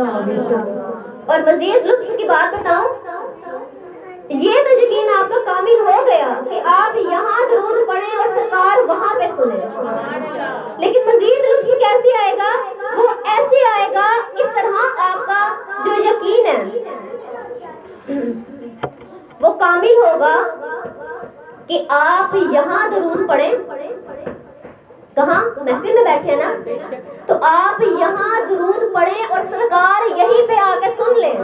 اور مزید لطف کی بات بتاؤں، یہ تو یقین آپ کا کامل ہو گیا کہ آپ یہاں درود پڑھیں اور سرکار وہاں پہ سنیں، لیکن مزید لطف کیسے آئے گا؟ وہ ایسے آئے گا اس طرح آپ کا جو یقین ہے وہ کامل ہوگا کہ آپ یہاں درود پڑھیں، کہاں؟ محفل میں بیٹھے نا، تو آپ یہاں درود پڑھیں اور سرکار یہیں پہ آ کے سن لیں،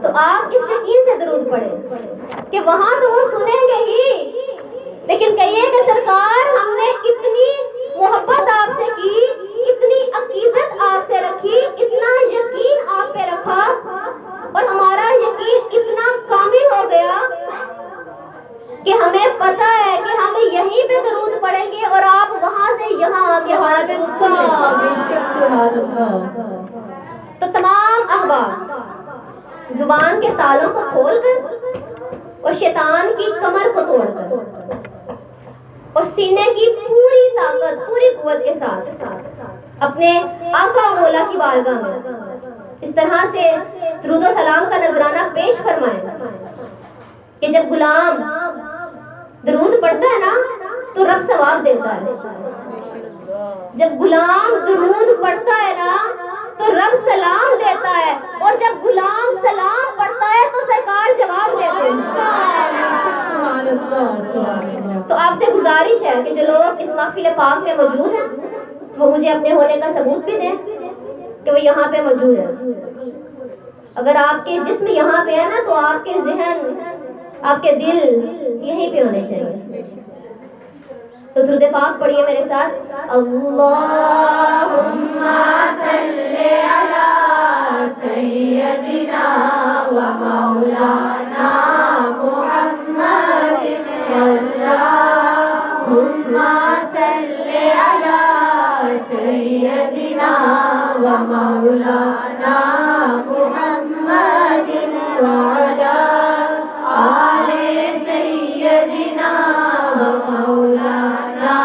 تو آپ اس یقین سے درود پڑھیں کہ وہاں تو وہ سنیں گے ہی، لیکن کہیے کہ سرکار ہم نے اتنی محبت آپ سے کی، اتنی عقیدت آپ سے رکھی، اتنا یقین آپ پہ رکھا، اور ہمارا یقین اتنا کامل ہو گیا کہ ہمیں پتہ ہے کہ ہم یہیں پہ درود پڑھیں گے اور آپ وہاں سے یہاں آ کے ہمارا درود سنیں۔ تو تمام احباب زبان کے تالوں کو کھول کر اور شیطان کی کمر کو توڑ کر اور سینے کی پوری طاقت، پوری قوت کے ساتھ اپنے آقا و مولا کی بارگاہ میں اس طرح سے درود و سلام کا نذرانہ پیش فرمائیں کہ جب غلام درود پڑھتا ہے نا تو رب ثواب دیتا ہے، جب غلام درود پڑھتا ہے نا تو رب سلام دیتا ہے، اور جب غلام سلام پڑھتا ہے تو سرکار جواب دیتے ہیں۔ تو آپ سے گزارش ہے کہ جو لوگ اس محفل پاک میں موجود ہیں وہ مجھے اپنے ہونے کا ثبوت بھی دیں کہ وہ یہاں پہ موجود ہے۔ اگر آپ کے جسم یہاں پہ ہے نا تو آپ کے ذہن، آپ کے دل یہیں پہ ہونے چاہیے۔ تو درود پاک پڑھیے میرے ساتھ، اللہم صلی علی سیدنا و مولانا محمد، اللہم صلی علی سیدنا و مولانا محمد وعلی آل سیدنا و مولانا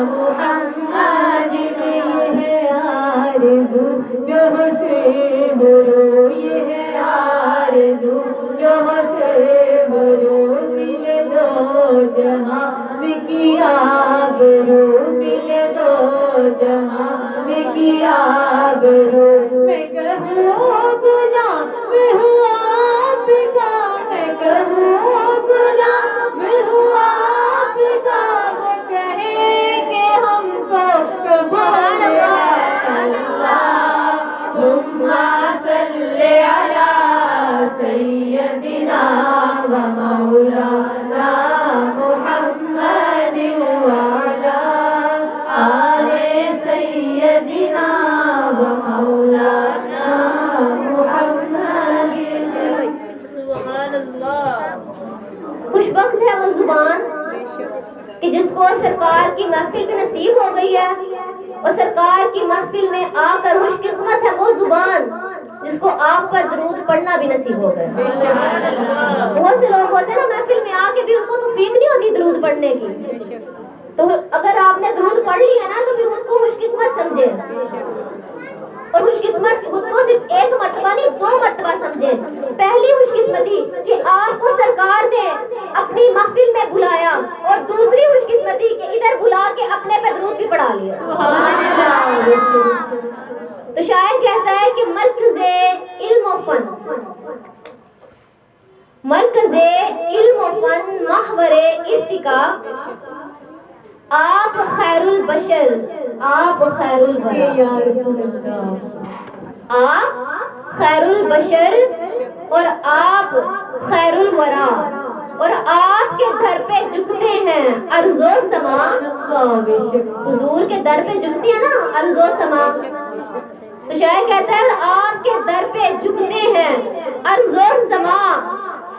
محمد۔ یہ آرزو جو سے برو، یہ آرزو جو سے برو، مل دو جہاں کی آبرو، مل دو جہاں کی آبرو۔ میں کہوں غلام میں ہوں آپ کا، میں کہوں غلام میں ہوں آپ کا، وہ کہے کہ ہم کو سبحان اللہ، اللہم صلی علی سیدنا و مولانا محمد وعلی آل سیدنا و مولانا محمد۔ سبحان اللہ۔ خوش بخت ہے وہ زبان کہ جس کو سرکار کی محفل بھی نصیب ہو گئی ہے، اور سرکار کی محفل میں آ کر خوش قسمت ہے وہ زبان جس کو آپ پر درود پڑھنا بھی نصیب ہو گیا۔ بہت سے لوگ ہوتے ہیں نا محفل میں آ کے بھی ان کو توفیق نہیں ہوتی درود پڑھنے کی، تو اگر آپ نے درود پڑھ لیا نا تو پھر خود کو خوش قسمت سمجھے، اور خوش قسمت خود کو صرف ایک مرتبہ نہیں 2 مرتبہ سمجھے۔ پہلی خوش قسمتی کہ آپ کو سرکار نے اپنی محفل میں بلایا، اور دوسری خوش قسمتی کہ ادھر بلا کے اپنے پہ درود بھی پڑھا لیا۔ تو شاعر کہتا ہے کہ مرکز علم و فن، مرکز علم و فن محور ارتقا، آپ خیر البشر، آپ خیر الورا، آپ خیر البشر اور آپ خیر الورا، اور آپ کے در پہ جھکتے ہیں ارض و سما، حضور کے در پہ جھکتی ہے نا ارض و سما، تو شاعر کہتا ہے اور آپ کے در پہ جھکتے ہیں ارض و سما،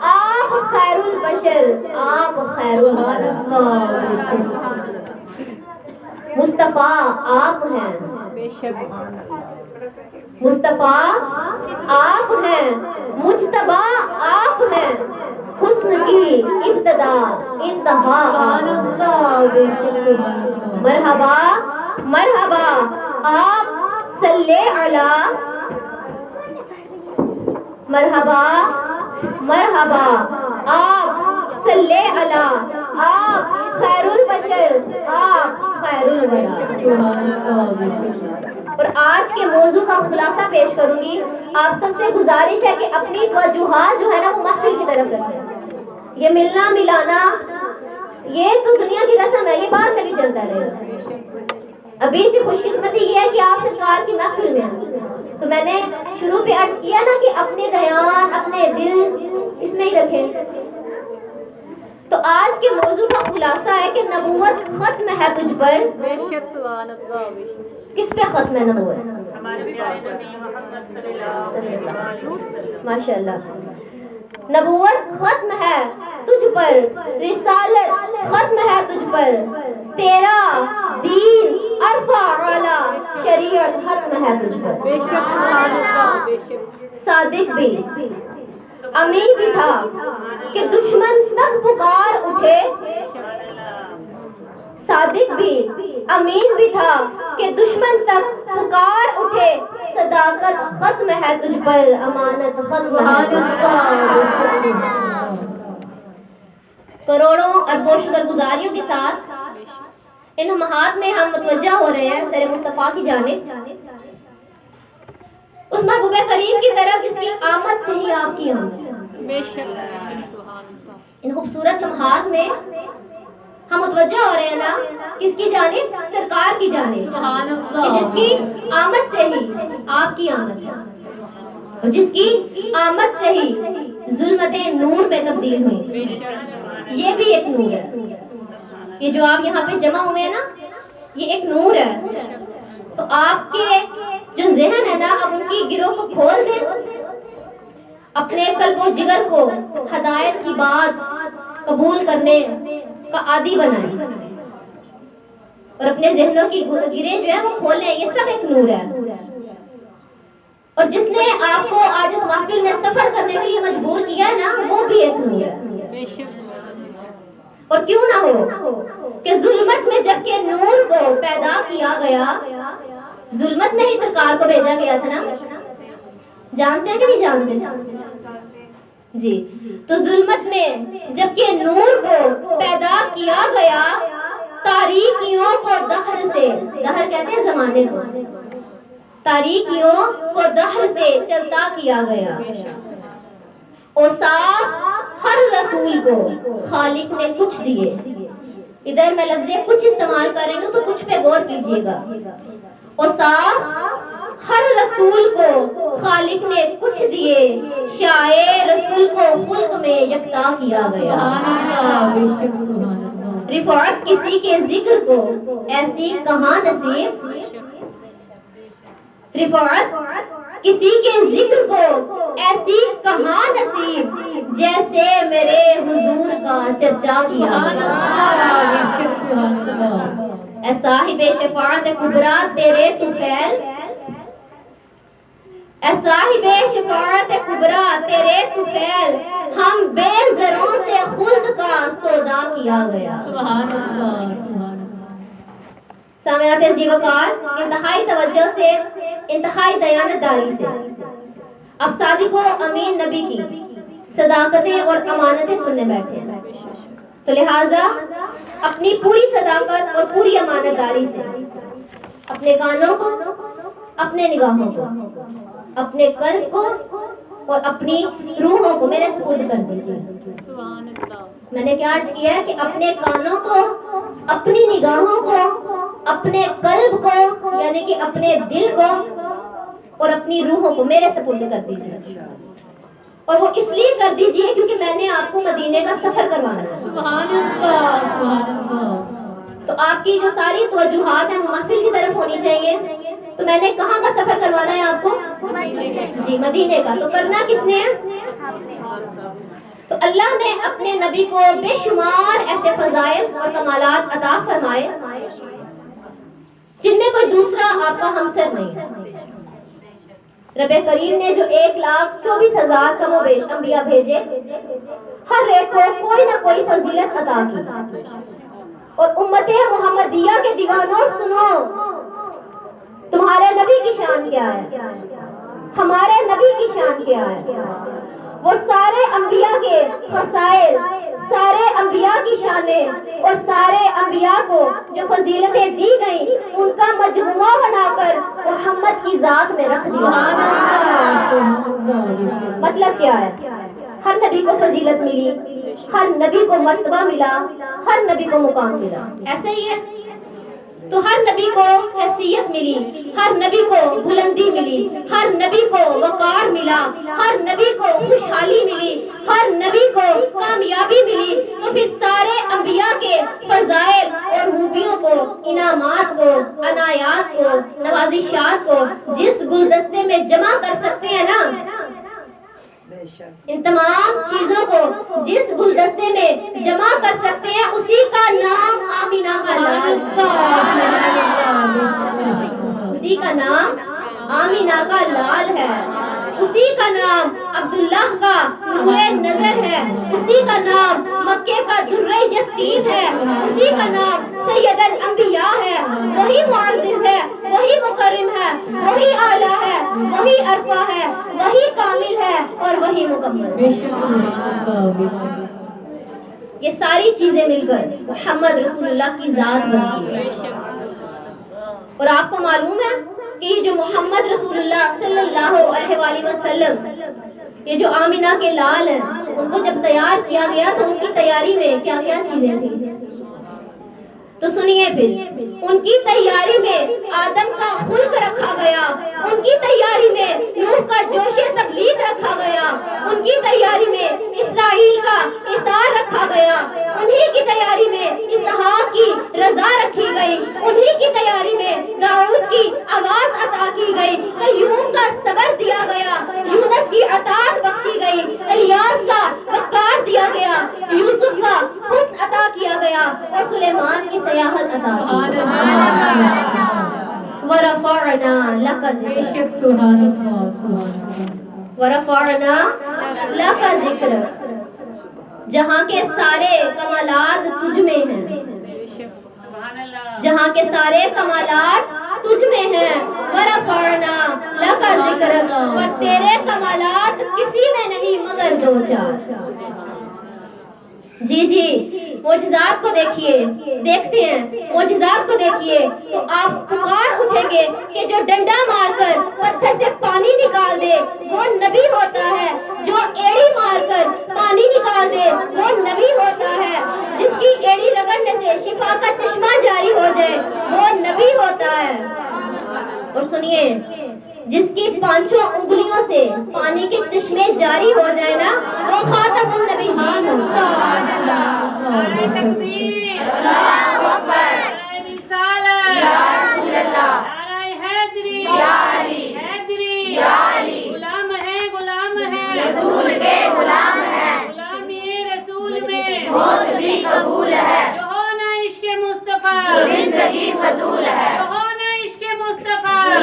آپ خیر البشر، آپ خیر الورا، مصطفیٰ آپ ہیں، بے شک مصطفیٰ آپ ہیں، مجتبیٰ آپ ہیں، حسن کی ابتدا انتہا آپ، مرحبا مرحبا آپ صلی علی مرحبا مرحبا آپ صلی علی آپ خیر البشر آپ خیر الورا. اور آج کے موضوع کا خلاصہ پیش کروں گی. آپ سب سے گزارش ہے کہ اپنی توجہات جو ہے نا وہ محفل کی طرف رکھیں. یہ ملنا ملانا یہ تو دنیا کی رسم ہے, یہ بعد میں بھی چلتا رہے گا. ابھی سے خوش قسمتی یہ ہے کہ آپ سرکار کی محفل میں ہیں. تو میں نے شروع پہ عرض کیا نا کہ اپنے دھیان اپنے دل اس میں ہی رکھیں. تو آج کے موضوع کا خلاصہ ہے کہ نبوت ختم ہے تجھ پر. بے شک سبحان اللہ. بے شک کس پہ ختم ہے نبوت؟ ہمارے پیارے نبی محمد صلی اللہ علیہ وسلم. ماشاء اللہ. نبوت ختم ہے تجھ پر, رسالت ختم ہے تجھ پر, تیرا دین عرفہ اعلی, شریعت ختم ہے تجھ پر. بے شک سبحان اللہ. بے شک صادق بھی امین بھی تھا کہ دشمن تک پکار اٹھے. صادق بھی امین بھی تھا کہ دشمن تک پکار اٹھے. صداقت ختم ہے تجھ پر, امانت ختم ہے. کروڑوں اربوں شکر گزاریوں کے ساتھ ان لمحات میں ہم متوجہ ہو رہے ہیں تیرے مصطفیٰ کی جانب, اس محبوب کریم کی طرف جس کی آمد سے ہی آپ کی آمد. بے شک سبحان اللہ. ان خوبصورت لمحات میں ہم متوجہ ہو رہے ہیں نا کس کی جانب؟ سرکار کی جانب, سبحان کہ اللہ. جس کی آمد سے ہی آپ کی آمد ہے, اور جس کی آمد سے ہی ظلمتیں نور میں تبدیل ہوئی. بے شک یہ بھی ایک نور ہے. یہ جو آپ یہاں پہ جمع ہوئے ہیں نا یہ ایک نور ہے. تو آپ کے جو ذہن ہے نا اب ان کی گروہ کو کھول دیں, اپنے قلب و جگر کو ہدایت کی بات قبول کرنے کا عادی بنائیں, اور اپنے ذہنوں کی گریں جو ہے وہ کھولیں. یہ سب ایک نور ہے. اور جس نے آپ کو آج اس محفل میں سفر کرنے کے لیے مجبور کیا ہے نا وہ بھی ایک نور ہے. بے شک. اور کیوں نہ ہو کہ ظلمت میں جب کہ نور کو پیدا کیا گیا, ظلمت میں ہی سرکار کو بھیجا گیا تھا نا, جانتے ہیں کہ نہیں جانتے؟ جی. تو ظلمت میں جب کہ نور کو پیدا کیا گیا, تاریکیوں کو دہر سے, دہر کہتے ہیں زمانے کو, تاریکیوں کو دہر سے چلتا کیا گیا. اوصاف ہر رسول کو خالق نے کچھ دیے. ادھر میں لفظ کچھ استعمال کر رہی ہوں تو کچھ پہ غور کیجیے گا. اوصاف ہر رسول کو خالق نے کچھ دیے, شائع رسول کو خلق میں یکتا کیا گیا. رفعت کسی کے ذکر کو ایسی کہاں نصیب, رفعت کسی کے ذکر کو ایسی کہاں نصیب, جیسے میرے حضور کا چرچا کیا گیا. اے صاحب شفاعت کبریٰ تیرے طفیل, اے صاحب شفاعت کبریٰ تیرے طفیل, ہم بے زروں سے خلد کا سودا کیا گیا. سبحان اللہ. سامعات عزیز وقار, انتہائی توجہ سے, انتہائی دیانتداری سے اب صادق و امین نبی کی صداقتیں اور امانتیں سننے بیٹھے ہیں. تو لہٰذا اپنی پوری صداقت اور پوری امانتداری سے اپنے کانوں کو, اپنے نگاہوں کو, اپنے قلب کو اور اپنی روحوں کو میرے سپرد کر دیجیے. سبحان اللہ. میں نے کیا عرض کیا ہے کہ اپنے کانوں کو, اپنی نگاہوں کو, اپنے قلب کو یعنی کہ اپنے دل کو اور اپنی روحوں کو میرے سپرد کر دیجیے. اور وہ اس لیے کر دیجیے کیونکہ میں نے آپ کو مدینے کا سفر کروانا ہے. سبحان اللہ. سبحان اللہ. تو آپ کی جو ساری توجہات ہیں وہ محفل کی طرف ہونی چاہیے. تو میں نے کہاں کا سفر کروانا ہے آپ کو؟ جی مدینے کا. تو کرنا کس نے ہے؟ تو اللہ نے اپنے نبی کو بے شمار ایسے فضائل اور کمالات عطا فرمائے جن میں کوئی دوسرا آپ کا ہمسر نہیں ہے. رب کریم نے جو 1,24,000 کم و بیش انبیاء بھیجے, ہر ایک کو کوئی نہ کوئی فضیلت عطا کی. اور امت محمدیہ کے دیوانوں سنو, تمہارے نبی کی شان کیا ہے؟ ہمارے نبی کی شان کیا ہے؟ وہ سارے انبیاء کے فضائل، سارے انبیاء کی شانیں اور سارے انبیاء کو جو فضیلتیں دی گئیں ان کا مجموعہ بنا کر محمد کی ذات میں رکھ دیا۔ مطلب کیا ہے؟ ہر نبی کو فضیلت ملی، ہر نبی کو مرتبہ ملا، ہر نبی کو مقام ملا، ایسے ہی ہے۔ تو ہر نبی کو حیثیت ملی، ہر نبی کو بلندی ملی، ہر نبی کو وقار ملا، ہر نبی کو خوشحالی ملی، ہر نبی کو کامیابی ملی۔ تو پھر سارے انبیاء کے فضائل اور خوبیوں کو، انعامات کو، عنایات کو، نوازشات کو جس گلدستے میں جمع کر سکتے ہیں نا، ان تمام چیزوں کو جس گلدستے میں جمع کر سکتے ہیں اسی کا نام آمینہ کا لال ہے، اسی کا نام آمینہ کا لال ہے، اسی کا نام عبداللہ کا نور نظر ہے، اسی کا نام مکے کا در یتیم ہے، اسی کا نام سید الانبیاء ہے۔ وہی معزز ہے، وہی مکرم ہے، وہی اعلیٰ ہے، وہی عرفہ ہے، وہی کامل ہے اور وہی مکمل۔ یہ ساری چیزیں مل کر محمد رسول اللہ کی ذات بنتی ہے۔ اور آپ کو معلوم ہے کہ یہ جو محمد رسول اللہ صلی اللہ علیہ وآلہ وسلم، یہ جو آمینہ کے لال ہیں، ان کو جب تیار کیا گیا تو ان کی تیاری میں کیا کیا چیزیں تھیں؟ تو سنیے پھر، ان کی تیاری میں آدم کا خلق رکھا گیا، ان کی تیاری میں نوح کا جوش تبلیغ رکھا گیا، ان کی تیاری میں اسرائیل کا اثار رکھا گیا، انہی کی تیاری میں اسحاق کی رضا رکھی گئی، انہی کی تیاری میں داؤد کی آواز عطا کی گئی، قیوم کا صبر دیا گیا، یونس کی عطاعت بخشی گئی، الیاس کا وقار دیا گیا، یوسف کا حسن عطا کیا گیا اور سلیمان کی سیاحت عطا کی۔ وَرَفَعْنَا لَكَ ذِكْرَكَ وَرَفَعْنَا لَكَ ذِكْرَكَ، جہاں کے سارے کمالات تجھ میں ہیں، جہاں کے سارے کمالات تجھ میں ہیں۔ وَرَفَعْنَا لَكَ ذِكْرَكَ، پر تیرے کمالات کسی میں نہیں مگر دو چار۔ جی معجزات کو دیکھیے، دیکھتے ہیں معجزات کو دیکھیے تو آپ پکار اٹھیں گے کہ جو ڈنڈا مار کر پتھر سے پانی نکال دے وہ نبی ہوتا ہے، جو ایڑی مار کر پانی نکال دے وہ نبی ہوتا ہے، جس کی ایڑی رگڑنے سے شفا کا چشمہ جاری ہو جائے وہ نبی ہوتا ہے۔ اور سنیے، جس کی پانچوں انگلیوں سے پانی کے چشمے جاری ہو جائے نا وہ خاتم النبیین ہوتا زندگی فضول ہے،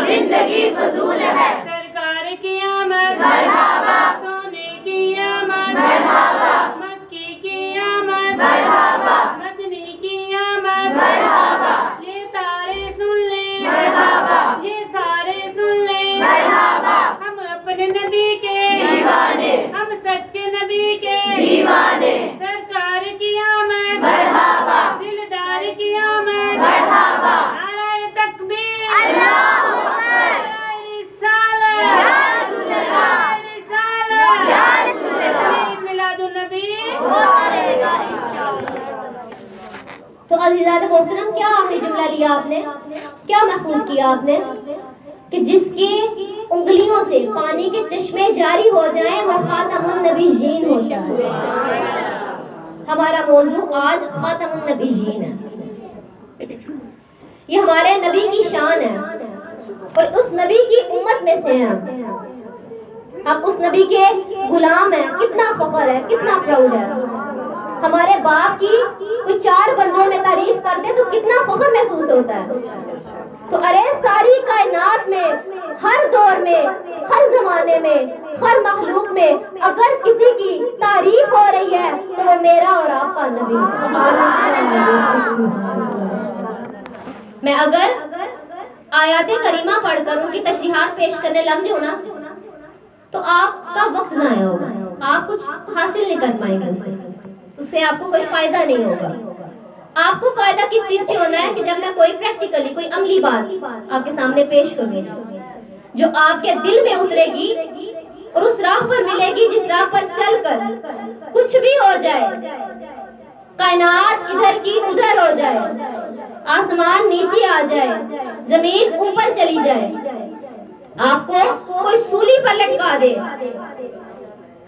زندگی فضول ہے، سرکار کی آمد مرحبا، سونے کی آمد مرحبا، مکی کی آمد مرحبا، مدنی کی آمد مرحبا، یہ تارے سن لیں مرحبا، یہ سارے سن لیں مرحبا، ہم اپنے نبی کے دیوانے، ہم سچے نبی کے دیوانے، سرکار کی آمد مرحبا، دلدار کی آمد مرحبا، نعرہ تکبیر اللہ تو عزیزات محترم، کیا آخری جملہ لیا آپ نے، کیا محفوظ کیا آپ نے کہ جس کی انگلیوں سے پانی کے چشمے جاری ہو جائیں وہ خاتم النبیین ہوتا ہے۔ ہمارا موضوع آج خاتم النبیین ہے، یہ ہمارے نبی کی شان ہے اور اس نبی کی امت میں سے ہیں ہم، اس نبی کے غلام ہیں۔ کتنا فخر ہے، کتنا پراؤڈ ہے۔ ہمارے باپ کی کوئی چار بندوں میں تعریف کر دے تو کتنا فخر محسوس ہوتا ہے۔ تو ارے ساری کائنات میں، ہر دور میں، ہر زمانے میں، ہر مخلوق میں اگر کسی کی تعریف ہو رہی ہے تو وہ میرا اور آپ کا نبی ہے۔ میں اگر آیات کریمہ پڑھ کر ان کی تشریحات پیش کرنے لگ جاؤ نا تو آپ کا وقت ضائع ہوگا، آپ کچھ حاصل نہیں کر پائیں گے اس سے آپ کو کوئی فائدہ نہیں ہوگا۔ آپ کو فائدہ کس چیز سے ہونا ہے کہ جب میں کوئی پریکٹیکلی کوئی عملی بات آپ کے سامنے پیش کروں جو آپ کے دل میں اترے گی اور اس راہ پر ملے گی جس راہ پر چل کر کچھ بھی ہو جائے، کائنات ادھر کی ادھر ہو جائے، آسمان نیچے آ جائے، زمین اوپر چلی جائے، آپ کو کوئی سولی پر لٹکا دے،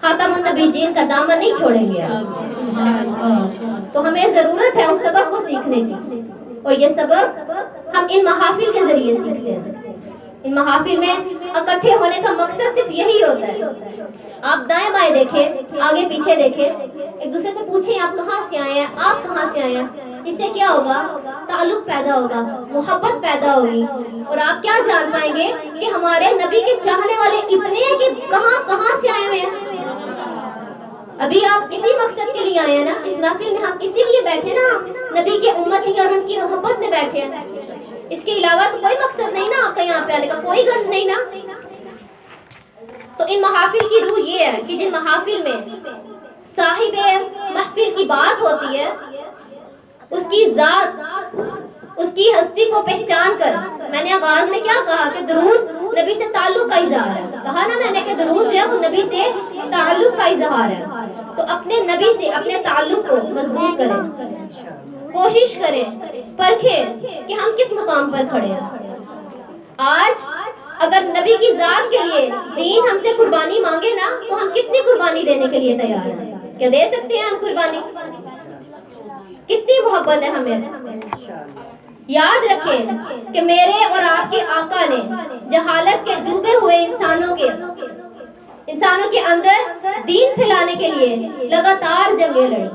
خاتم النبیین کا دامن نہیں چھوڑیں گے آپ۔ تو ہمیں ضرورت ہے اس سبق کو سیکھنے کی، اور یہ سبق ہم ان محافل کے ذریعے سیکھتے ہیں۔ ان محافل میں اکٹھے ہونے کا مقصد صرف یہی ہوتا ہے۔ آپ دائیں بائیں دیکھیں، آگے پیچھے دیکھیں، ایک دوسرے سے پوچھیں آپ کہاں سے آئے ہیں، آپ کہاں سے آئے ہیں۔ اس سے کیا ہوگا؟ تعلق پیدا ہوگا، محبت پیدا ہوگی، اور آپ کیا جان پائیں گے کہ ہمارے نبی کے چاہنے والے اتنے ہیں کہ کہاں کہاں سے آئے ہوئے ہیں۔ ابھی آپ اسی مقصد کے لیے آئے ہیں نا، اس محفل میں ہم اسی لیے بیٹھے نا، نبی کے امتی اور ان کی محبت میں بیٹھے ہیں۔ اس کے علاوہ تو کوئی مقصد نہیں نا آپ کا یہاں پہ آنے کا، کوئی غرض نہیں نا۔ تو ان محافل کی روح یہ ہے کہ جن محافل میں صاحب محفل کی بات ہوتی ہے، اس کی ذات، اس کی ہستی کو پہچان کر، میں نے آغاز میں کیا کہا کہ درود نبی سے تعلق کا اظہار ہے، کہا نا میں نے کہ درود جو ہے وہ نبی سے تعلق کا اظہار ہے۔ تو اپنے نبی سے اپنے تعلق کو مضبوط کریں، کوشش کریں، پرکھیں کہ ہم کس مقام پر کھڑے ہیں۔ آج اگر نبی کی ذات کے لیے دین ہم سے قربانی مانگے نا تو ہم کتنی قربانی دینے کے لیے تیار ہیں؟ کیا دے سکتے ہیں ہم قربانی؟ کتنی محبت ہے ہمیں۔ یاد رکھیں کہ میرے اور آپ کے آقا نے جہالت کے ڈوبے ہوئے انسانوں کے اندر دین پھیلانے کے لیے لگاتار جنگیں لڑی،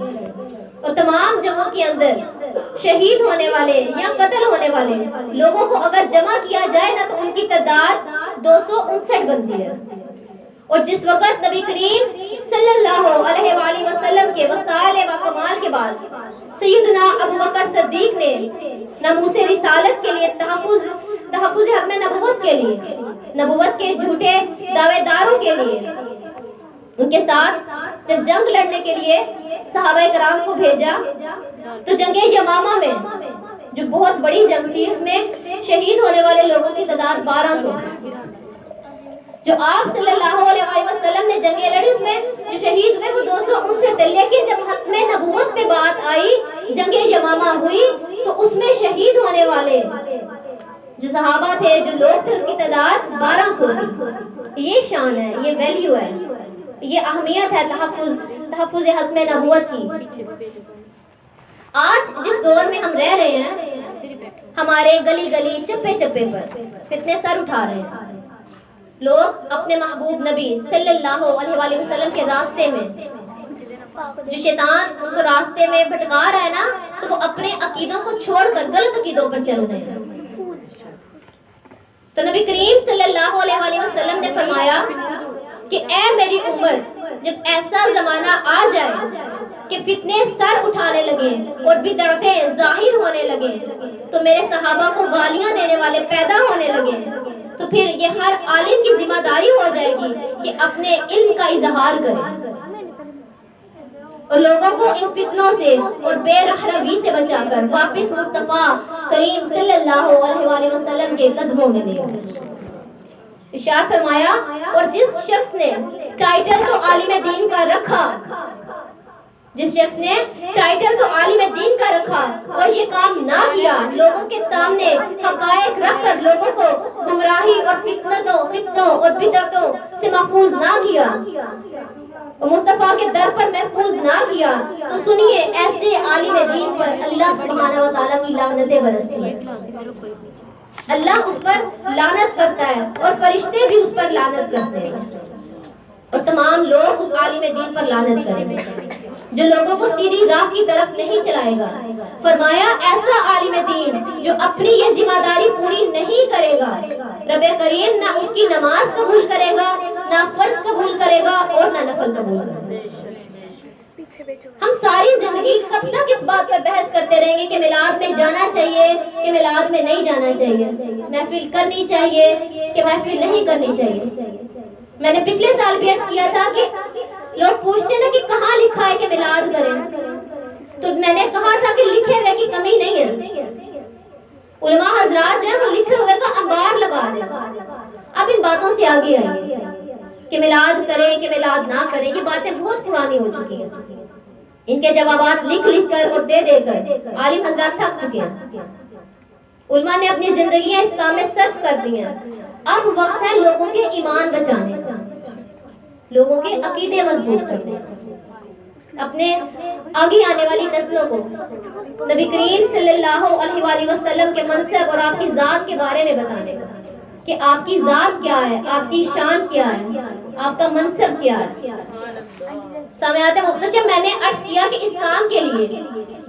اور تمام جنگوں کے اندر شہید ہونے والے یا قتل ہونے والے لوگوں کو اگر جمع کیا جائے نا تو ان کی تعداد 259 بنتی ہے۔ اور جس وقت نبی کریم صلی اللہ علیہ وآلہ وسلم کے وصال و کمال کے بعد سیدنا ابو بکر صدیق نے ناموس رسالت کے لیے تحفظ ختم نبوت کے لیے، نبوت کے جھوٹے دعوے داروں کے لیے، ان کے ساتھ جب جنگ لڑنے کے لیے صحابہ کرام کو بھیجا تو جنگ یمامہ میں جو بہت بڑی جنگ تھی، اس میں شہید ہونے والے لوگوں کی تعداد 1200 تھی۔ جو آپ صلی اللہ علیہ وسلم نے جنگیں لڑی اس میں جو شہید ہوئے وہ 259 تھے، لیکن جب ختم نبوت پہ بات آئی، جنگ یمامہ ہوئی تو اس میں شہید ہونے والے جو صحابہ تھے، جو لوگ تھے، ان کی تعداد 1200 تھی۔ یہ شان ہے، یہ ویلیو ہے، یہ اہمیت ہے تحفظ ختم نبوت کی۔ آج جس دور میں ہم رہ رہے ہیں، ہمارے گلی گلی چپے چپے پر فتنے سر اٹھا رہے ہیں۔ لوگ اپنے محبوب نبی صلی اللہ علیہ وآلہ وسلم کے راستے میں، جو شیطان ان کو راستے میں بھٹکا رہا ہے نا، تو وہ اپنے عقیدوں کو چھوڑ کر غلط عقیدوں پر چل رہے ہیں۔ تو نبی کریم صلی اللہ علیہ وآلہ وسلم نے فرمایا کہ اے میری امت، جب ایسا زمانہ آ جائے کہ فتنے سر اٹھانے لگے اور بدعتیں ظاہر ہونے لگے، تو میرے صحابہ کو گالیاں دینے والے پیدا ہونے لگے، تو پھر یہ ہر عالم کی ذمہ داری ہو جائے گی کہ اپنے علم کا اظہار کرے اور لوگوں کو ان فتنوں سے اور بے رہروی سے بچا کر واپس مصطفیٰ کریم صلی اللہ علیہ وآلہ وسلم کے قدموں میں لے آئے۔ ارشاد فرمایا، اور جس شخص نے ٹائٹل تو عالم دین کا رکھا، جس شخص نے ٹائٹل تو عالم دین کا رکھا اور یہ کام نہ کیا، لوگوں کے سامنے حقائق رکھ کر لوگوں کو گمراہی اور فتنوں اور بدعتوں سے محفوظ نہ کیا، اور مصطفیٰ کے در پر محفوظ نہ کیا، تو سنیے ایسے عالم دین پر اللہ سبحانہ و تعالیٰ کی لعنتیں برستی ہیں۔ اللہ اس پر لعنت کرتا ہے اور فرشتے بھی اس پر لعنت کرتے ہیں، اور تمام لوگ اس عالم دین پر لعنت کریں گے جو لوگوں کو سیدھی راہ کی طرف نہیں چلائے گا۔ فرمایا ایسا عالم دین جو اپنی یہ ذمہ داری پوری نہیں کرے گا، رب کریم نہ اس کی نماز قبول کرے گا، نہ فرض قبول کرے گا اور نہ نفل قبول کرے گا۔ ہم ساری زندگی کب تک اس بات پر بحث کرتے رہیں گے کہ میلاد میں جانا چاہیے کہ میلاد میں نہیں جانا چاہیے، محفل کرنی چاہیے کہ محفل نہیں کرنی چاہیے؟ میں نے پچھلے سال بھی عرض کیا تھا کہ لوگ پوچھتے ہیں نا کہ کہاں لکھا ہے کہ میلاد کریں، تو میں نے کہا تھا کہ لکھے ہوئے کی کمی نہیں ہے، علماء حضرات جو ہیں وہ لکھے ہوئے کا انبار لگا دیں۔ اب ان باتوں سے آگے آئیے کہ میلاد کریں کہ میلاد نہ کریں، یہ باتیں بہت پرانی ہو چکی ہیں، ان کے جوابات لکھ لکھ کر اور دے دے کر عالم حضرات تھک چکے ہیں، علماء نے اپنی زندگیاں اس کام میں صرف کر دی ہیں۔ اب وقت ہے لوگوں کے ایمان بچانے کا، لوگوں کے عقیدے مضبوط کرنے کا، اپنے آگے آنے والی نسلوں کو نبی کریم صلی اللہ علیہ وآلہ وسلم کے منصب اور آپ کی ذات کے بارے میں بتانے کا کہ آپ کی ذات کیا ہے، آپ کی شان کیا ہے، آپ کا منصب کیا ہے۔ سامعات محترم، میں نے عرض کیا کہ اس کام کے لیے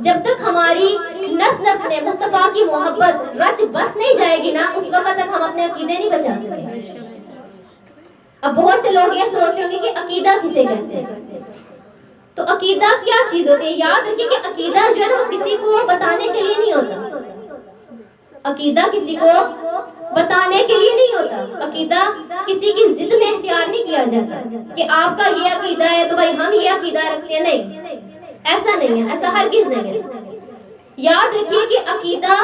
جب تک ہماری نس نس میں مصطفیٰ کی محبت رچ بس نہیں جائے گی نا، اس وقت تک ہم اپنے عقیدے نہیں بچا سکیں۔ اب بہت سے لوگ یہ سوچ رہے ہوں گے کہ عقیدہ کسے کہتے ہیں، تو عقیدہ کیا چیز ہوتی ہے؟ یاد رکھیے کہ عقیدہ جو ہے نا وہ کسی کو بتانے کے لیے نہیں ہوتا، عقیدہ کسی کو بتانے کے لیے نہیں ہوتا، عقیدہ کسی کی ضد میں اختیار نہیں کیا جاتا کہ آپ کا یہ عقیدہ ہے تو بھائی ہم یہ عقیدہ رکھتے ہیں، نہیں، ایسا نہیں ہے، ایسا ہرگز نہیں ہے۔ یاد رکھیے کہ عقیدہ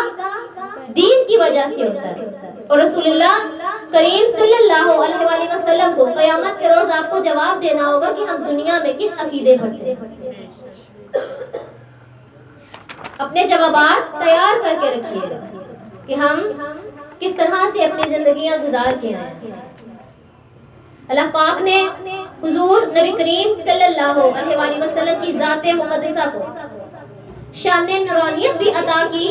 دین کی وجہ سے ہوتا ہے، اور رسول اللہ کریم صلی اللہ علیہ وآلہ وسلم کو قیامت کے روز آپ کو جواب دینا ہوگا کہ ہم دنیا میں کس عقیدے پر تھے۔ اپنے جوابات تیار کر کے رکھیے گا کہ ہم کس طرح سے اپنی زندگیاں گزار کے آئے ہیں۔ اللہ پاک نے حضور نبی کریم صلی اللہ علیہ وآلہ وسلم کی ذات مقدسہ کو شان نورانیت بھی عطا کی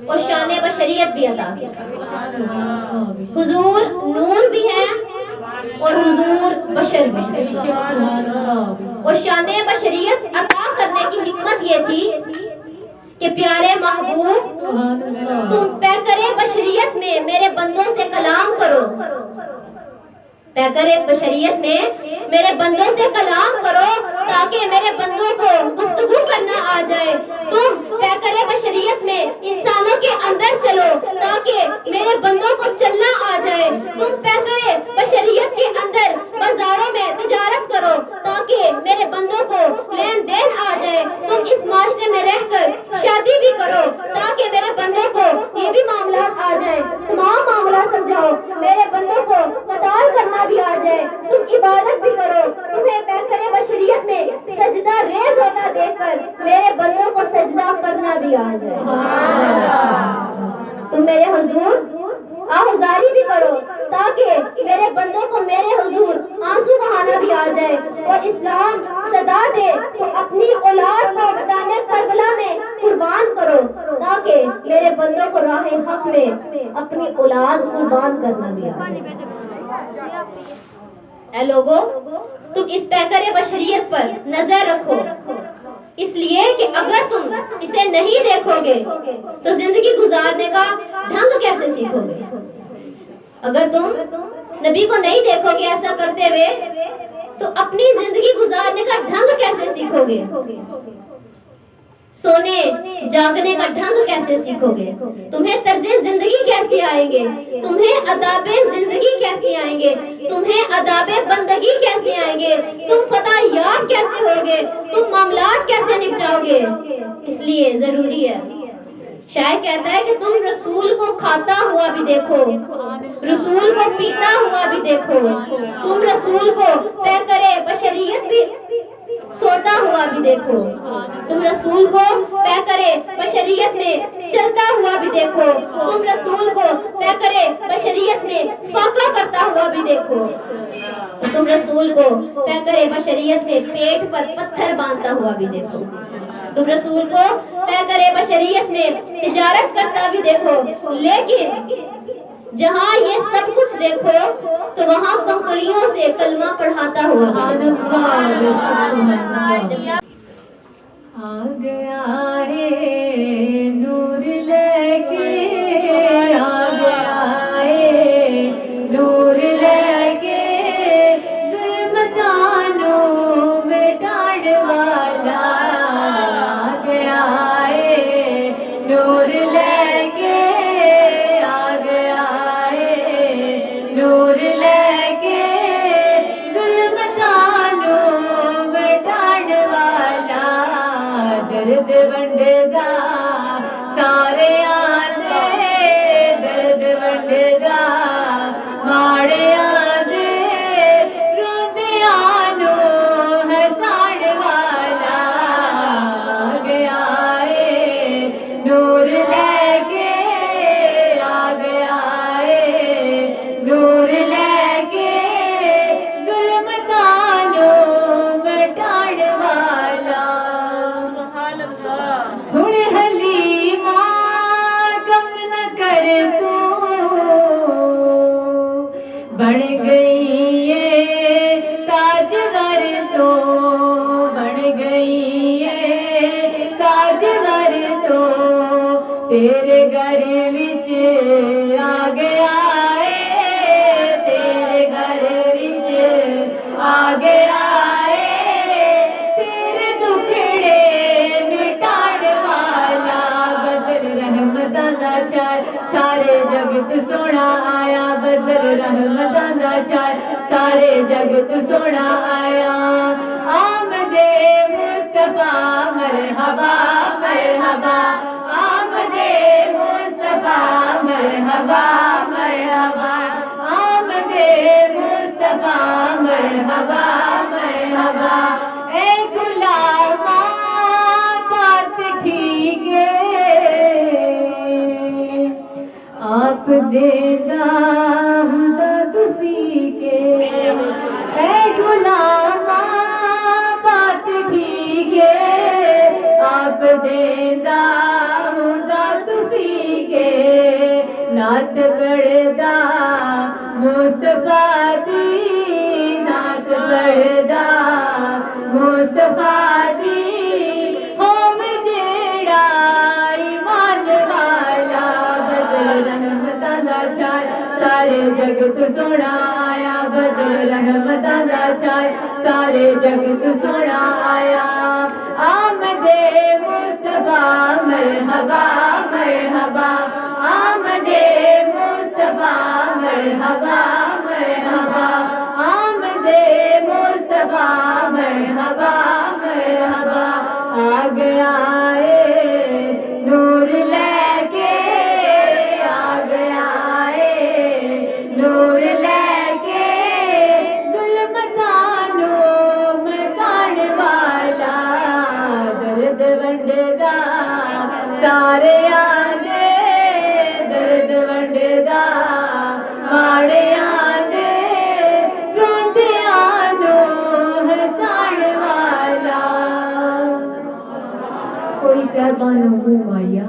اور شان بشریت بھی عطا کی۔ حضور نور بھی ہیں اور حضور بشر بھی ہیں، اور شان بشریت عطا کرنے کی حکمت یہ تھی کہ پیارے محبوب تم پیکر بشریت میں میرے بندوں سے کلام کرو، پیکر بشریت میں میرے بندوں سے کلام کرو تاکہ میرے بندوں کو گفتگو کرنا آ جائے۔ تم پیکر بشریت میں انسانوں کے اندر چلو تاکہ میرے بندوں کو چلنا آ جائے۔ تم پیکر بشریت کے اندر بازاروں میں تجارت کرو تاکہ میرے بندوں کو لین دین آ جائے۔ تم اس معاشرے میں رہ کر شادی بھی کرو تاکہ میرے بندوں کو یہ بھی معاملات آ جائے، تمام معاملات سمجھاؤ، میرے بندوں کو قتال کرنا بھی آ جائے۔ تم عبادت بھی کرو، تمہیں پیکر بشریت میں سجدہ ریز ہوتا دیکھ کر میرے بندوں کو سجدہ کرنا بھی آ جائے۔ تم میرے حضور آہذاری بھی کرو تاکہ میرے بندوں کو میرے حضور آنسو بہانا بھی آ جائے، اور اسلام صدا دے تو اپنی اولاد کو بتانے کربلا میں قربان کرو تاکہ میرے بندوں کو راہ حق میں اپنی اولاد قربان کرنا بھی آ جائے۔ اے لوگو، تم اس پیکر بشریت پر نظر رکھو، اس لیے کہ اگر تم اسے نہیں دیکھو گے تو زندگی گزارنے کا ڈھنگ کیسے سیکھو گے؟ اگر تم نبی کو نہیں دیکھو گے ایسا کرتے ہوئے تو اپنی زندگی گزارنے کا ڈھنگ کیسے سیکھو گے؟ سونے جاگنے کا ڈھنگ کیسے سیکھو گے؟ تمہیں طرز زندگی کیسے آئیں گے؟ تمہیں آداب زندگی کیسے آئیں گے؟ تمہیں آداب بندگی کیسے آئیں گے؟ تم فتح یاب کیسے ہوگے؟ تم معاملات کیسے نپٹاؤ گے؟ اس لیے ضروری ہے، شاعر کہتا ہے کہ تم رسول کو کھاتا ہوا بھی دیکھو، رسول کو پیتا ہوا بھی دیکھو، تم رسول کو پیکر بشریت بھی سوتا ہوا بھی دیکھو، تم رسول کو پیکر بشریت میں چلتا ہوا بھی دیکھو، تم رسول کو پیکر بشریت میں فاقہ کرتا ہوا بھی دیکھو، تم رسول کو پیکر بشریت میں پیٹ پر پتھر باندھتا ہوا بھی دیکھو، تم رسول کو پیکر بشریت میں تجارت کرتا بھی دیکھو، لیکن جہاں یہ سب کچھ دیکھو تو وہاں کنکریوں سے کلمہ پڑھاتا ہوا آ گیا ہے نور لے کے، آ گیا ہے نور لے کے، ظلم دانوں میں ڈاڑ والا بن گئی ہے تاجور تو بن گئی ہے تاجور تو تیرے گھر وچ آ گیا ہے تیرے گھر وچ آ گیا ہے تیرے دکھڑے مٹاڑ والا بدل رحمتاں دا چار سارے جگت سونا آیا بدل رحمتاں دا چار سارے جگت سونا آیا آمد مصطفیٰ مرحبا مرحبا آمد مصطفیٰ مرحبا مرحبا آمد مصطفیٰ مرحبا مرحبا اے غلاماں بات ٹھیک ہے آپ دیدا ہوندا تسی کے اے غلاماں بات ٹھیک ہے آپ دیدا ہوندا تسی کے نعت پڑھدا مصطفیٰ دی نعت پڑھدا مصطفیٰ دی ہوم جیڑا ایمان والا بدل رحمتاں دا چار سارے جگت سونا آیا بدل رحمتاں دا چار سارے جگت سونا آیا آمد مصطفیٰ مرحبا مرحبا آمد مصطفیٰ مرحبا مرحبا آمد مصطفیٰ مرحبا مرحبا آ گیا ہے نور لے کے آ گیا ہے نور لے کے ظلمتاں نوں مٹاڑ والا درد ونڈدا سارے آندے درد ونڈدا ماڑے آندے روندیاں نوں ہساڑ والا کوئی تیبہ نوں منہ مایا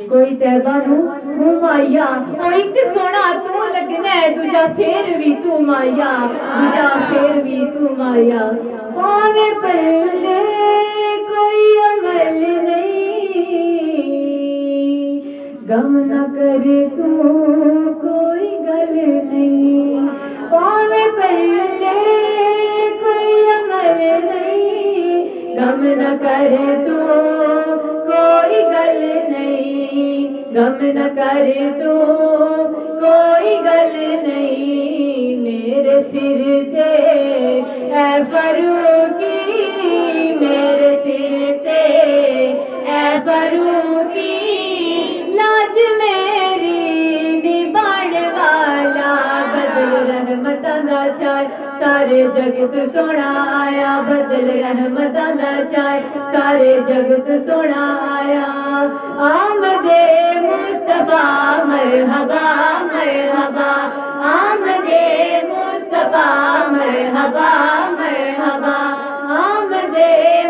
کوئی تیبہ نوں منہ مایا او ایک سونا تو لگنا ہے دوجا پھر بھی تو مایا دوجا پھر بھی تو مایا پاوے پلے کوئی عمل نہیں غم نہ کرے تو کوئی گل نہیں پاوے پلے کوئی عمل نہیں غم نہ کرے تو کوئی گل نہیں غم نہ کرے تو کوئی گل نہیں میرے سر تے اے فاروقی میرے سر تے اے فاروقی لاج میری نبھاڑ والا بدل رحمتاں دا چار سارے جگت سونا آیا بدل رحمتاں دا چار سارے جگت سونا آیا آمد مصطفیٰ مرحبا مرحبا آمد مصطفیٰ مرحبا مرحبا آمد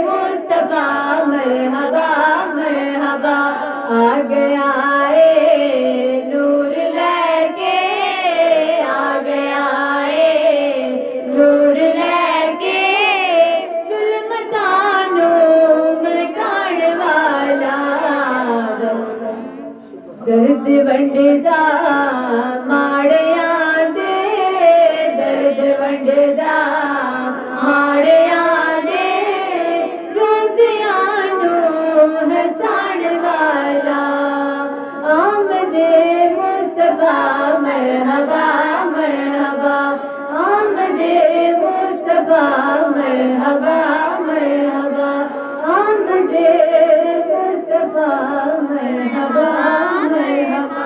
مصطفیٰ مرحبا مرحبا آ گیا ہے نور لے کے آ گیا ہے نور لے کے ظلمتاں نوں مٹاڑ والا درد ونڈدا ماڑیاں دے درد ونڈدا ماڑیاں دے روندیاں نوں ہساڑ والا آمد مصطفیٰ مرحبا مرحبا آمد مصطفیٰ مرحبا مرحبا آمد مصطفیٰ مرحبا مرحبا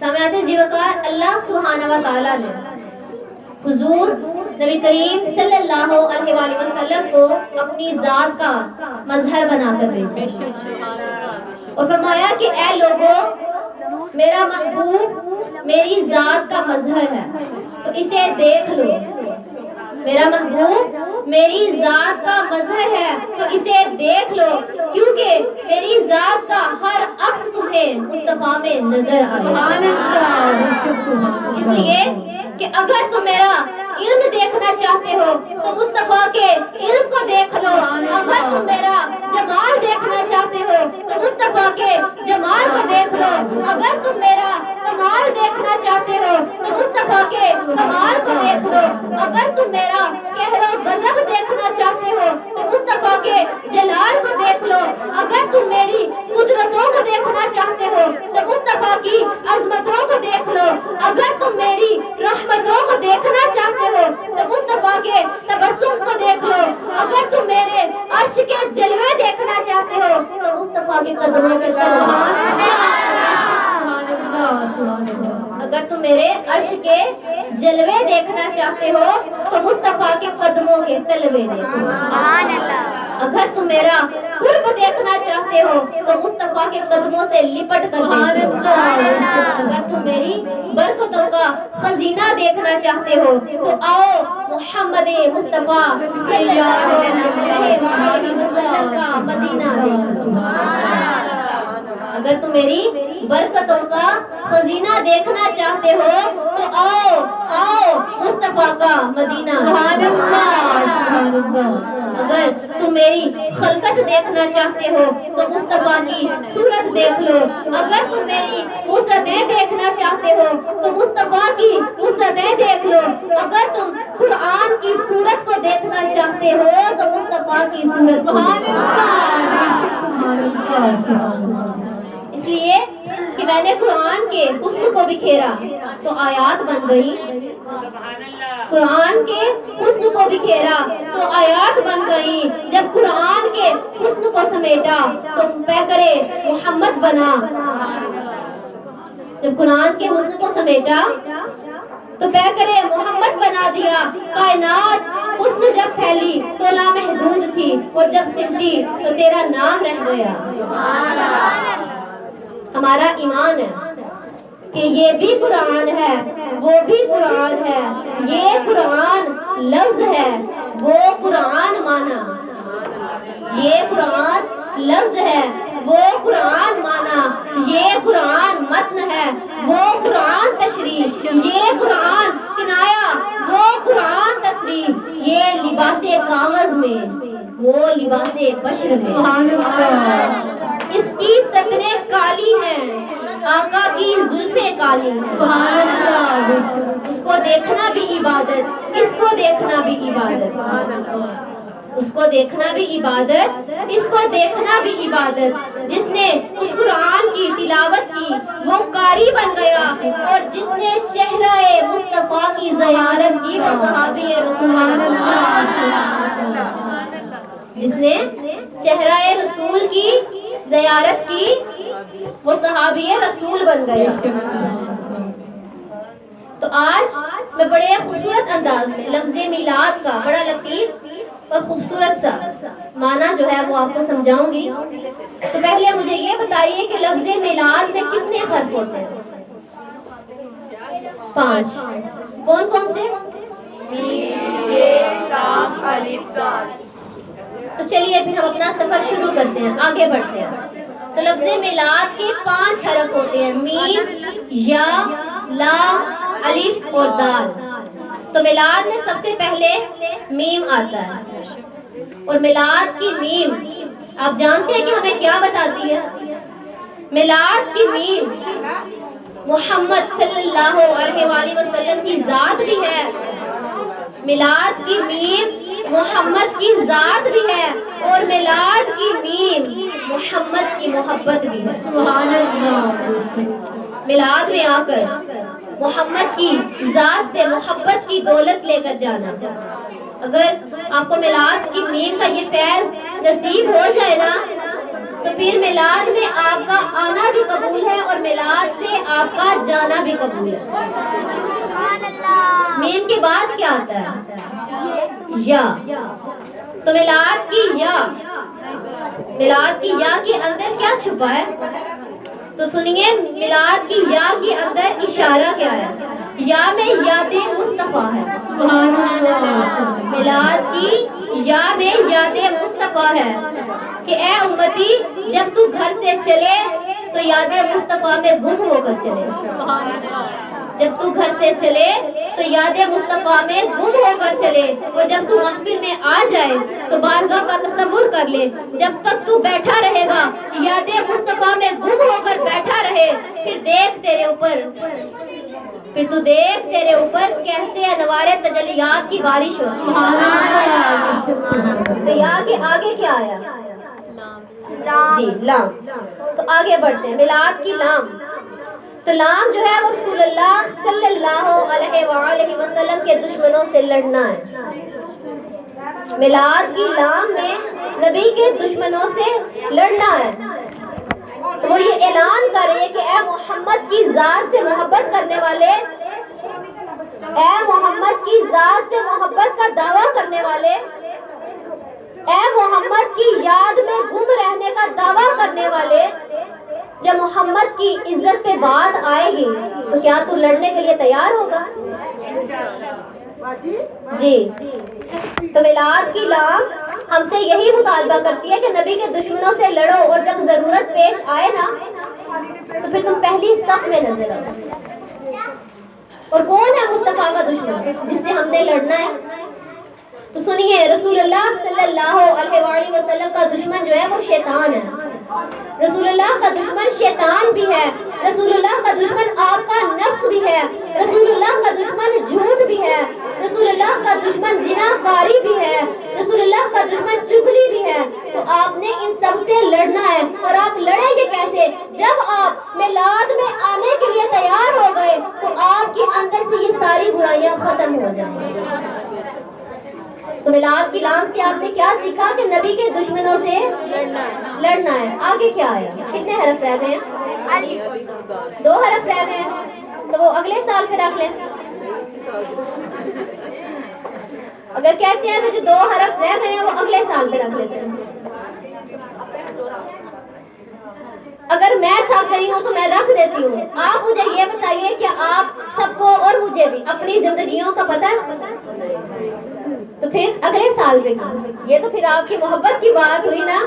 سماعت زیوکار اللہ سبحانہ و تعالیٰ نے حضور نبی کریم صلی اللہ علیہ وآلہ وسلم کو اپنی ذات کا مظہر بنا کر بھیجا اور فرمایا کہ اے لوگوں میرا محبوب میری ذات کا مظہر ہے تو اسے دیکھ لو میرا محبوب میری ذات کا مظہر ہے تو اسے دیکھ لو کیونکہ میری ذات کا ہر عکس تمہیں مصطفیٰ میں میں نظر آئے. سبحان اللہ. اس لیے کہ اگر تم میرا علم دیکھنا چاہتے ہو تو مصطفیٰ کے علم کو دیکھ لو. اگر تم میرا جمال دیکھنا چاہتے ہو تو مصطفیٰ کے جمال کو دیکھ لو. اگر تم میرا کمال دیکھنا چاہتے ہو تو مصطفیٰ کے کمال کو دیکھ لو. اگر تم میرا قہر و غضب دیکھنا چاہتے ہو تو مصطفیٰ کے جلال کو دیکھ لو. اگر تم میری قدرتوں کو دیکھنا چاہتے ہو تو مصطفیٰ کی عظمتوں کو دیکھ لو. اگر تم میری رحمتوں کو دیکھنا چاہتے ہو تو مصطفیٰ کے تبسم کو دیکھ لو. اگر تم میرے عرش کے جلوے دیکھنا چاہتے ہو تو مصطفیٰ کے قدموں کے تلے. اگر تم میرے عرش کے جلوے دیکھنا چاہتے ہو تو مصطفیٰ کے قدموں کے تلوے دیکھو. اگر تم میرا قرب دیکھنا چاہتے ہو تو مصطفیٰ کے قدموں سے لپٹ کر دیکھو. اگر تم میری برکتوں کا خزینہ دیکھنا چاہتے ہو تو آؤ محمد مصطفیٰ صلی اللہ علیہ وسلم کا مدینہ دیکھو. اگر تم میری برکتوں کا خزینہ دیکھنا چاہتے ہو تو آؤ مصطفیٰ کا مدینہ. اگر تم میری خلقت دیکھنا چاہتے ہو تو مصطفیٰ کی صورت دیکھ لو. اگر تم میری وسعتیں دیکھنا چاہتے ہو تو مصطفیٰ کی وسعتیں دیکھ لو. اگر تم قرآن کی صورت کو دیکھنا چاہتے ہو تو مصطفیٰ کی صورت کو اس لیے کہ میں نے قرآن کے حسن کو بکھیرا تو آیات بن گئی. قرآن کے حسن کو بکھیرا تو آیات بن گئی. جب قرآن کے حسن کو سمیٹا تو پیکر محمد بنا. جب قرآن کے حسن کو سمیٹا تو پیکر محمد بنا دیا. کائنات حسن جب پھیلی تو لامحدود تھی اور جب سمٹی تو تیرا نام رہ گیا. ہمارا ایمان ہے کہ یہ بھی قرآن ہے وہ بھی قرآن ہے. یہ قرآن لفظ ہے وہ قرآن مانا. یہ قرآن لفظ ہے وہ قرآن مانا. یہ قرآن متن ہے وہ قرآن تشریح. یہ قرآن کنایا وہ قرآن تصریح. یہ لباس کاغذ میں وہ لباس بشر میں. اس کی سطریں کالی ہیں آقا کی زلفیں کالی ہیں. اس کو دیکھنا بھی عبادت اس کو دیکھنا بھی عبادت. اس کو دیکھنا بھی عبادت اس کو دیکھنا بھی عبادت. جس نے اس قرآن کی تلاوت کی وہ قاری بن گیا. اور جس نے چہرہ مصطفیٰ کی زیارت کی وہ صحابی رسول اللہ. جس نے چہرہ رسول کی زیارت کی وہ صحابی رسول بن گیا. تو آج میں بڑے خوبصورت انداز میں لفظ میلاد کا بڑا لطیف اور خوبصورت سا معنی جو ہے وہ آپ کو سمجھاؤں گی. تو پہلے مجھے یہ بتائیے کہ لفظ میلاد میں کتنے حرف ہوتے ہیں؟ 5. کون کون سے؟ میم یہ لام الف دال. تو چلیے پھر ہم اپنا سفر شروع کرتے ہیں آگے بڑھتے ہیں. تو لفظ میلاد کے 5 حرف ہوتے ہیں میم یا لام الف اور دال. تو میلاد میں سب سے پہلے میم آتا ہے اور میلاد کی میم آپ جانتے ہیں کہ ہمیں کیا بتاتی ہے؟ میلاد کی میم محمد صلی اللہ علیہ وآلہ وسلم کی ذات بھی ہے. میلاد کی میم محمد کی ذات بھی ہے اور میلاد کی میم محمد کی محبت بھی ہے. سبحان اللہ. میلاد میں آ کر محمد کی ذات سے محبت کی دولت لے کر جانا. اگر آپ کو میلاد کی میم کا یہ فیض نصیب ہو جائے نا تو پھر میلاد میں آپ کا آنا بھی قبول ہے اور میلاد سے آپ کا جانا بھی قبول ہے. میم کے بعد کیا آتا ہے؟ یا. تو میلاد کی یا کے اندر کیا چھپا ہے؟ تو سنیے میلاد کی یا کے اندر اشارہ کیا ہے؟ یا میں یاد مصطفیٰ ہے. میلاد کی یا میں یاد مصطفیٰ ہے کہ اے امتی جب تو گھر سے چلے تو یاد مصطفیٰ میں گم ہو کر چلے. جب تو گھر سے چلے تو یاد مصطفیٰ میں گم ہو کر چلے. اور جب تو محفل میں آ جائے تو بارگاہ کا تصور کر لے. جب تک تو بیٹھا رہے گا یاد مصطفیٰ میں گم ہو کر بیٹھا رہے. پھر دیکھ تیرے اوپر کیسے انوار تجلیات کی بارش ہو. تو یہاں کے آگے کیا آیا؟ جی لام. تو آگے بڑھتے ہیں. میلاد کی لام. تو لام جو ہے وہ رسول اللہ صلی اللہ علیہ وآلہ وسلم کے دشمنوں سے لڑنا ہے. میلاد کی لام میں نبی کے دشمنوں سے لڑنا ہے. تو وہ یہ اعلان کر رہے ہیں کہ اے محمد کی ذات سے محبت کرنے والے, اے محمد کی ذات سے محبت کا دعویٰ کرنے والے, اے محمد کی یاد میں گم رہنے کا دعویٰ کرنے والے, جب محمد کی عزت پہ بات آئے گی تو کیا تو لڑنے کے لیے تیار ہوگا؟ جی. تو میلاد کی لام ہم سے یہی مطالبہ کرتی ہے کہ نبی کے دشمنوں سے لڑو, اور جب ضرورت پیش آئے نا تو پھر تم پہلی صف میں نظر آؤ. اور کون ہے مصطفیٰ کا دشمن جس سے ہم نے لڑنا ہے؟ تو سنیے, رسول اللہ صلی اللہ علیہ وآلہ وسلم کا دشمن جو ہے وہ شیطان ہے. رسول اللہ کا دشمن شیطان بھی ہے. رسول اللہ کا دشمن آپ کا نفس بھی ہے. رسول اللہ کا دشمن جھوٹ بھی ہے. رسول اللہ کا دشمن زنا کاری بھی ہے. رسول اللہ کا دشمن چغلی بھی ہے. تو آپ نے ان سب سے لڑنا ہے. اور آپ لڑیں گے کیسے؟ جب آپ میلاد میں آنے کے لیے تیار ہو گئے تو آپ کے اندر سے یہ ساری برائیاں ختم ہو جائیں گی. تو میلاد کی لام سے آپ نے کیا سیکھا؟ کہ نبی کے دشمنوں سے لڑنا ہے. آگے کیا آیا؟ کتنے حرف رہ گئے ہیں؟ 2 حرف رہ گئے ہیں. تو وہ اگلے سال پہ رکھ لیں. اگر کہتے ہیں تو جو 2 حرف رہ گئے ہیں وہ اگلے سال پہ رکھ لیتے ہیں. اگر میں تھک گئی ہوں تو میں رکھ دیتی ہوں. آپ مجھے یہ بتائیے کہ آپ سب کو اور مجھے بھی اپنی زندگیوں کا پتہ ہے؟ تو پھر اگلے سال پہ یہ تو پھر آپ کی محبت کی بات ہوئی نا.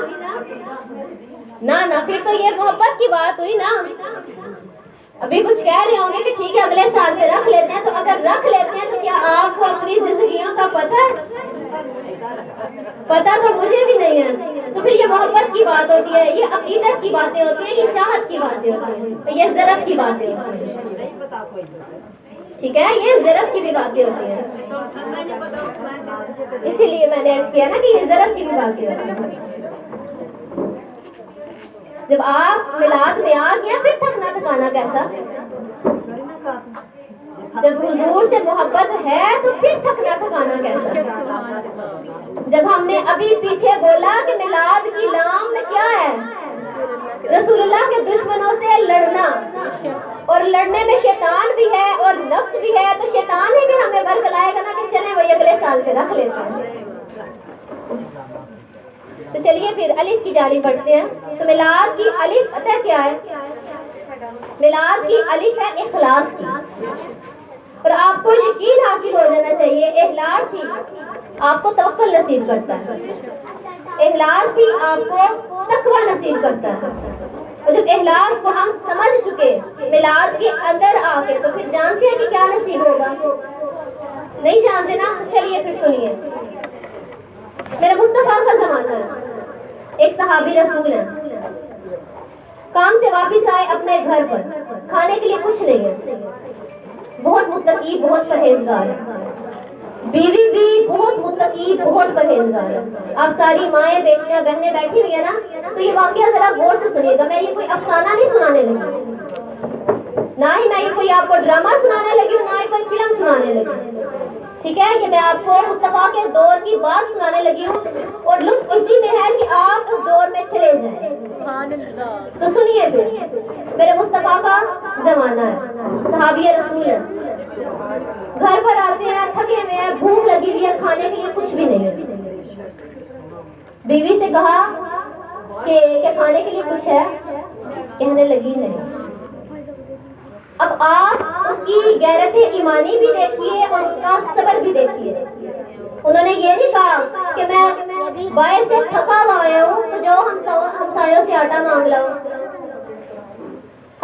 پھر تو یہ محبت کی بات ہوئی نا. ابھی کچھ کہہ رہے ہوں گے کہ ٹھیک ہے اگلے سال پہ رکھ لیتے ہیں. تو اگر رکھ لیتے ہیں تو کیا آپ کو اپنی زندگیوں کا پتہ ہے؟ پتہ تو مجھے بھی نہیں ہے. تو پھر یہ محبت کی بات ہوتی ہے, یہ عقیدت کی باتیں ہوتی ہیں, یہ چاہت کی باتیں ہوتی ہیں, یہ ضرف کی باتیں ہوتی ہیں. ٹھیک ہے, یہ ضرف کی بھی باتیں ہوتی ہیں. اسی لیے میں نے عرض کیا نا کہ یہ ضرف کی بھی باتیں ہوتی ہیں. جب آپ میلاد میں آ گیا پھر تھکنا ٹھکانا کیسا؟ جب حضور سے محبت ہے تو پھر تھکنا ٹھکانا کیسا؟ جب ہم نے ابھی پیچھے بولا کہ میلاد کی لام میں کیا ہے؟ رسول اللہ کے دشمنوں سے لڑنا, اور لڑنے میں شیطان بھی ہے اور نفس بھی ہے. تو شیطان ہی پھر ہمیں برگلائے گا نا کہ چلیں وہی اگلے سال پہ رکھ لیتے ہیں. تو چلیے پھر الف کی جانب بڑھتے ہیں. تو میلاد کی الف پتہ کیا ہے؟ میلاد کی الف ہے اخلاص کی. اور آپ کو یقین حاصل ہو جانا چاہیے, اخلاص ہی آپ کو توکل نصیب کرتا ہے. اخلاص ہی آپ کو تقوی نصیب کرتا ہے. اور جب اخلاص کو ہم سمجھ چکے میلاد کے اندر آ کے تو پھر جانتے ہیں کہ کیا نصیب ہوگا؟ نہیں جانتے نا. چلیے پھر سنیے. میرے مصطفیٰ کا زمانہ ہے. ایک صحابی رسول ہے, کام سے واپس آئے اپنے گھر پر, کھانے کے لیے کچھ نہیں ہے. بہت متقی, بہت پرہیزگار ہے. بیوی بھی بہت متقی, بہت پرہیزگار ہے. آپ ساری مائیں, بیٹیاں, بہنیں بیٹھی ہوئی ہیں نا, تو یہ واقعہ ذرا غور سے سنیے گا. میں یہ کوئی افسانہ نہیں سنانے لگی, نہ ہی میں یہ کوئی آپ کو ڈرامہ سنانے لگی ہوں, نہ ہی کوئی فلم سنانے لگی. ٹھیک ہے, کہ میں آپ کو مصطفیٰ کے دور کی بات سنانے لگی ہوں, اور لطف اسی میں ہے کہ آپ اس دور میں چلے جائیں. تو سنیے پھر. میرے مصطفیٰ کا زمانہ ہے, صحابی رسول ہے, گھر پر آتے ہیں, تھکے ہوئے ہیں, بھوک لگی ہوئی ہے, کھانے کے لیے کچھ بھی نہیں ہے. بیوی سے کہا کہ کھانے کے لیے کچھ ہے؟ کہنے لگی نہیں. اب آپ ان کی غیرت ایمانی بھی دیکھیے اور ان کا صبر بھی دیکھیے. انہوں نے یہ نہیں کہا کہ میں باہر سے تھکا ہوا آیا ہوں تو جو ہمسایوں سے آٹا مانگ لاؤ.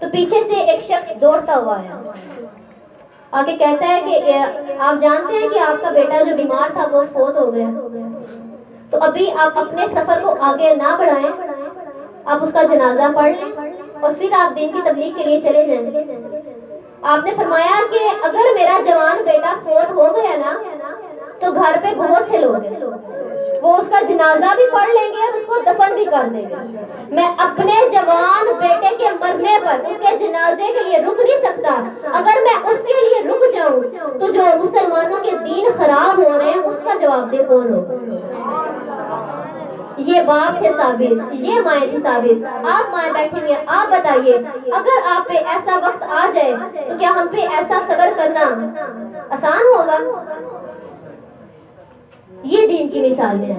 تو پیچھے سے ایک شخص دوڑتا ہوا آیا، آگے کہتا ہے کہ آپ جانتے ہیں کہ آپ کا بیٹا جو بیمار تھا وہ فوت ہو گیا، تو ابھی آپ اپنے سفر کو آگے نہ بڑھائیں، آپ اس کا جنازہ پڑھ لیں اور پھر آپ دین کی تبلیغ کے لیے چلے جائیں۔ آپ نے فرمایا کہ اگر میرا جوان بیٹا فوت ہو گیا نا تو گھر پہ بہت سے لوگ ہیں، وہ اس کا جنازہ بھی پڑھ لیں گے اور اس کو دفن بھی کر دیں گے، میں اپنے جوان بیٹے کے مرنے پر اس کے جنازے کے لیے رک نہیں سکتا۔ اگر میں اس کے لیے رک جاؤں تو جو مسلمانوں کے دین خراب ہو رہے ہیں اس کا جواب دہ کون ہوگا؟ یہ باپ تھے ثابت، یہ مائیں تھی ثابت، آپ مائیں بیٹھی ہوئی ہیں، آپ بتائیے اگر آپ پہ ایسا وقت آ جائے تو کیا ہم پہ ایسا صبر کرنا آسان ہوگا؟ یہ دین کی مثال ہے،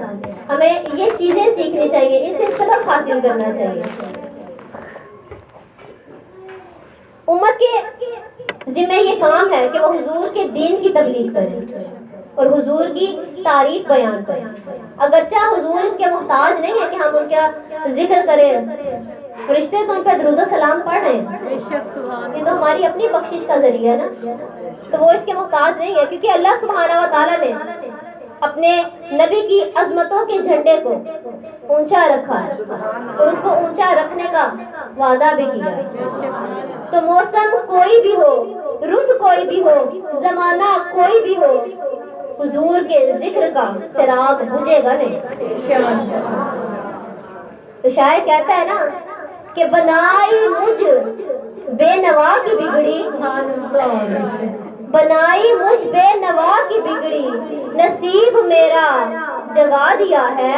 ہمیں یہ چیزیں سیکھنی چاہیے، ان سے سبق حاصل کرنا چاہیے۔ امت کے ذمہ یہ کام ہے کہ وہ حضور کے دین کی تبلیغ کریں اور حضور کی تعریف بیان کریں، اگرچہ حضور اس کے محتاج نہیں ہے کہ ہم ان کا ذکر کریں، فرشتے تو ان پہ درود و سلام پڑھ رہے ہیں، یہ تو ہماری اپنی بخشش کا ذریعہ ہے نا، تو وہ اس کے محتاج نہیں ہے، کیونکہ اللہ سبحانہ و تعالیٰ نے اپنے نبی کی عظمتوں کے جھنڈے کو اونچا رکھا ہے اور اس کو اونچا رکھنے کا وعدہ بھی کیا ہے۔ تو موسم کوئی بھی ہو، رت کوئی بھی ہو، زمانہ کوئی بھی ہو، حضور کے ذکر کا چراغ بجھے گا نہیں۔ تو شاعر کہتا ہے نا کہ بنائی مجھ بے نوا کی بگڑی، بنائی مجھ بے نوا کی بگڑی، نصیب میرا جگا دیا ہے،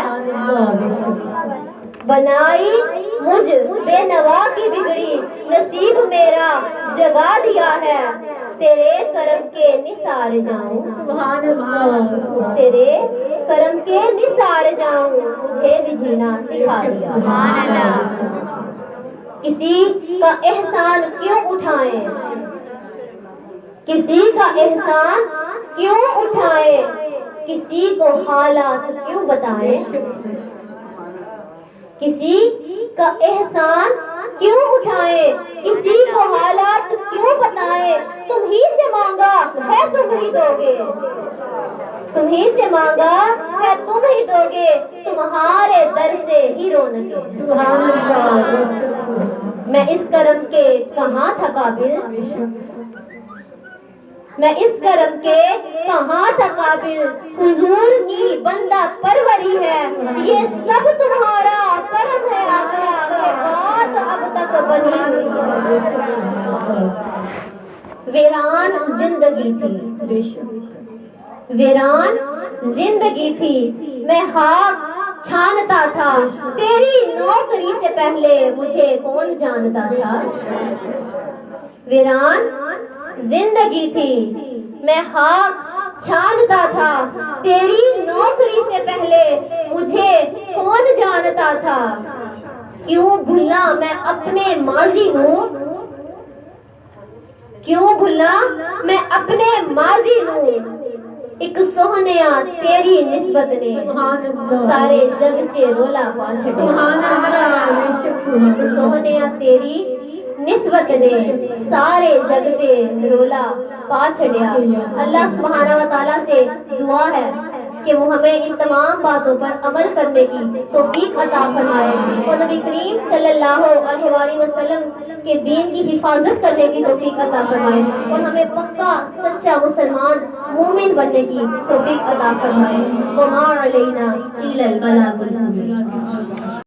بنائی مجھ بے نوا کی بگڑی، نصیب میرا جگا دیا ہے، تیرے کرم کے نثار جاؤں، تیرے کرم کے نثار جاؤں، مجھے بھی جینا سکھا دیا۔ کسی کا احسان کیوں اٹھائیں، کسی کا احسان کیوں اٹھائیں، کسی کو حالات کیوں بتائیں، کسی کا احسان کیوں اٹھائیں، کسی کو حالات کیوں بتائیں، تم ہی سے مانگا ہے تم ہی دو گے، تم ہی سے مانگا ہے تم ہی دو گے، تمہارے در سے ہی رونقیں۔ میں اس کرم کے کہاں تھا قابل، میں اس کرم کے کہاں تھا قابل، حضور کی بندہ پروری ہے، یہ سب تمہارا کرم ہے آقا، کہ بات اب تک بنی ہوئی ہے۔ ویران زندگی تھی، ویران زندگی تھی، میں خاک چھانتا تھا، تیری نوکری سے پہلے مجھے کون جانتا تھا۔ ویران زندگی تھی، میں خاک چھانتا تھا، تیری نوکری سے پہلے مجھے کون جانتا تھا، کیوں بھلا میں اپنے ماضی ہوں، کیوں بھلا میں اپنے ماضی ہوں، ایک سوہنیا تیری نسبت نے سارے جگ چے رولا پا چھڑیا، ایک سوہنیا تیری نسبت نے سارے جگ تے رولا پا چھڑیا۔ اللہ سبحانہ و تعالیٰ سے دعا ہے کہ وہ ہمیں ان تمام باتوں پر عمل کرنے کی توفیق عطا فرمائے اور نبی کریم صلی اللہ علیہ وآلہ وسلم کے دین کی حفاظت کرنے کی توفیق عطا فرمائے اور ہمیں پکا سچا مسلمان مومن بننے کی توفیق عطا فرمائے۔ وما علینا الا البلاغ المبین۔